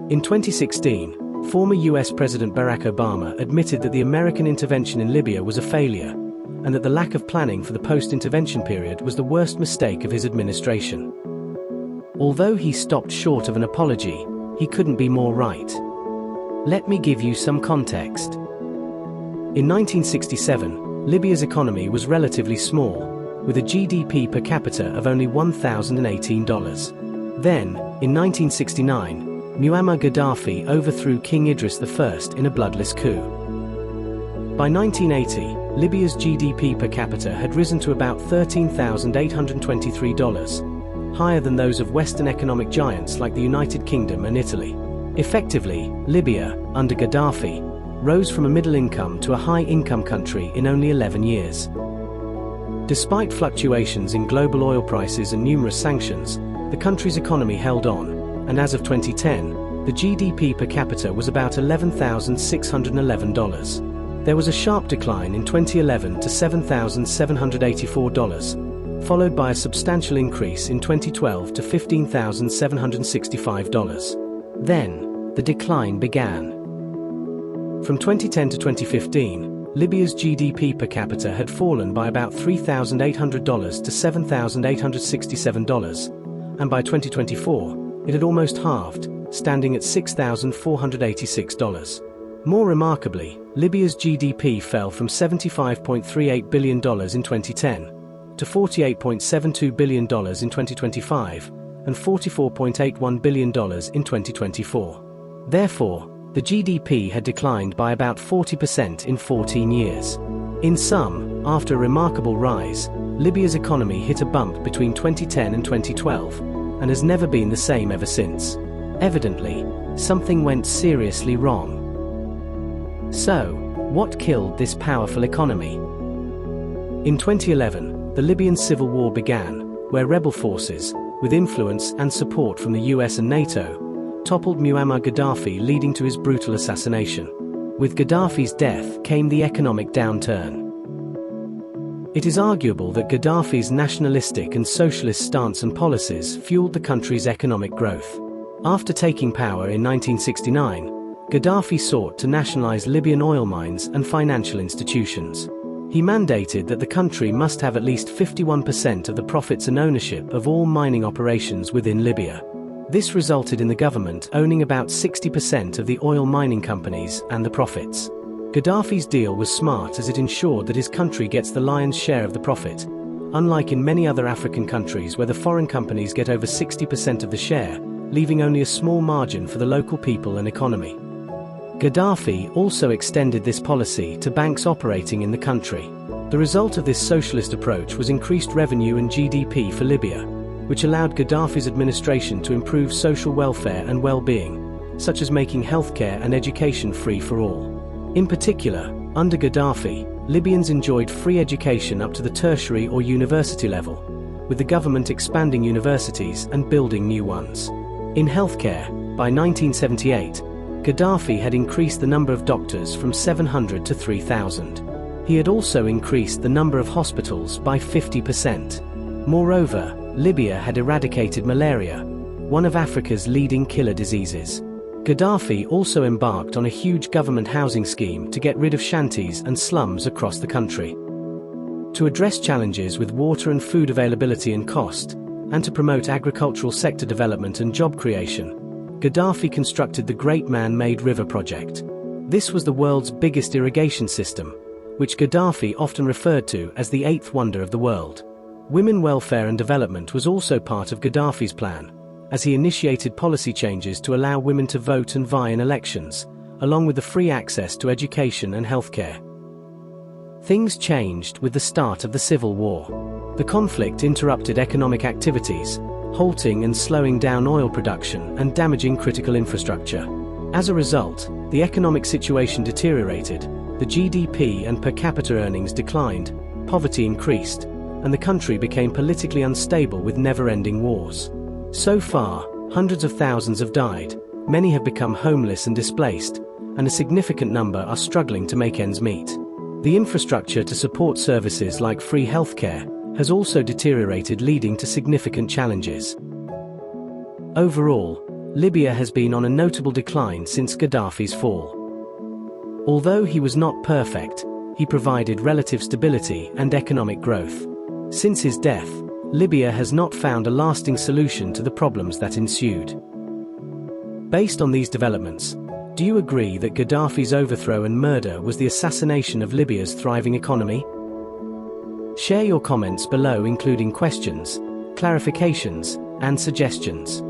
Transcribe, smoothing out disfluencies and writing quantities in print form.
In 2016, former US President Barack Obama admitted that the American intervention in Libya was a failure, and that the lack of planning for the post-intervention period was the worst mistake of his administration. Although he stopped short of an apology, he couldn't be more right. Let me give you some context. In 1967, Libya's economy was relatively small, with a GDP per capita of only $1,018. Then, in 1969, Muammar Gaddafi overthrew King Idris I in a bloodless coup. By 1980, Libya's GDP per capita had risen to about $13,823, higher than those of Western economic giants like the United Kingdom and Italy. Effectively, Libya, under Gaddafi, rose from a middle income to a high-income country in only 11 years. Despite fluctuations in global oil prices and numerous sanctions, the country's economy held on, and as of 2010, the GDP per capita was about $11,611. There was a sharp decline in 2011 to $7,784, followed by a substantial increase in 2012 to $15,765. Then, the decline began. From 2010 to 2015, Libya's GDP per capita had fallen by about $3,800 to $7,867, and by 2024, it had almost halved, standing at $6,486. More remarkably, Libya's GDP fell from $75.38 billion in 2010 to $48.72 billion in 2025 and $44.81 billion in 2024. Therefore, the GDP had declined by about 40% in 14 years. In sum, after a remarkable rise, Libya's economy hit a bump between 2010 and 2012, and has never been the same ever since. Evidently, something went seriously wrong. So, what killed this powerful economy? In 2011, the Libyan Civil War began, where rebel forces, with influence and support from the US and NATO, toppled Muammar Gaddafi, leading to his brutal assassination. With Gaddafi's death came the economic downturn. It is arguable that Gaddafi's nationalistic and socialist stance and policies fueled the country's economic growth. After taking power in 1969, Gaddafi sought to nationalize Libyan oil mines and financial institutions. He mandated that the country must have at least 51% of the profits and ownership of all mining operations within Libya. This resulted in the government owning about 60% of the oil mining companies and the profits. Gaddafi's deal was smart as it ensured that his country gets the lion's share of the profit, unlike in many other African countries where the foreign companies get over 60% of the share, leaving only a small margin for the local people and economy. Gaddafi also extended this policy to banks operating in the country. The result of this socialist approach was increased revenue and GDP for Libya, which allowed Gaddafi's administration to improve social welfare and well-being, such as making healthcare and education free for all. In particular, under Gaddafi, Libyans enjoyed free education up to the tertiary or university level, with the government expanding universities and building new ones. In healthcare, by 1978, Gaddafi had increased the number of doctors from 700 to 3,000. He had also increased the number of hospitals by 50%. Moreover, Libya had eradicated malaria, one of Africa's leading killer diseases. Gaddafi also embarked on a huge government housing scheme to get rid of shanties and slums across the country. To address challenges with water and food availability and cost, and to promote agricultural sector development and job creation, Gaddafi constructed the Great Man-Made River Project. This was the world's biggest irrigation system, which Gaddafi often referred to as the eighth wonder of the world. Women welfare and development was also part of Gaddafi's plan, as he initiated policy changes to allow women to vote and vie in elections, along with the free access to education and healthcare. Things changed with the start of the Civil War. The conflict interrupted economic activities, halting and slowing down oil production and damaging critical infrastructure. As a result, the economic situation deteriorated, the GDP and per capita earnings declined, poverty increased, and the country became politically unstable with never-ending wars. So far, hundreds of thousands have died, many have become homeless and displaced, and a significant number are struggling to make ends meet. The infrastructure to support services like free healthcare has also deteriorated, leading to significant challenges. Overall, Libya has been on a notable decline since Gaddafi's fall. Although he was not perfect, he provided relative stability and economic growth. Since his death, Libya has not found a lasting solution to the problems that ensued. Based on these developments, do you agree that Gaddafi's overthrow and murder was the assassination of Libya's thriving economy? Share your comments below, including questions, clarifications, and suggestions.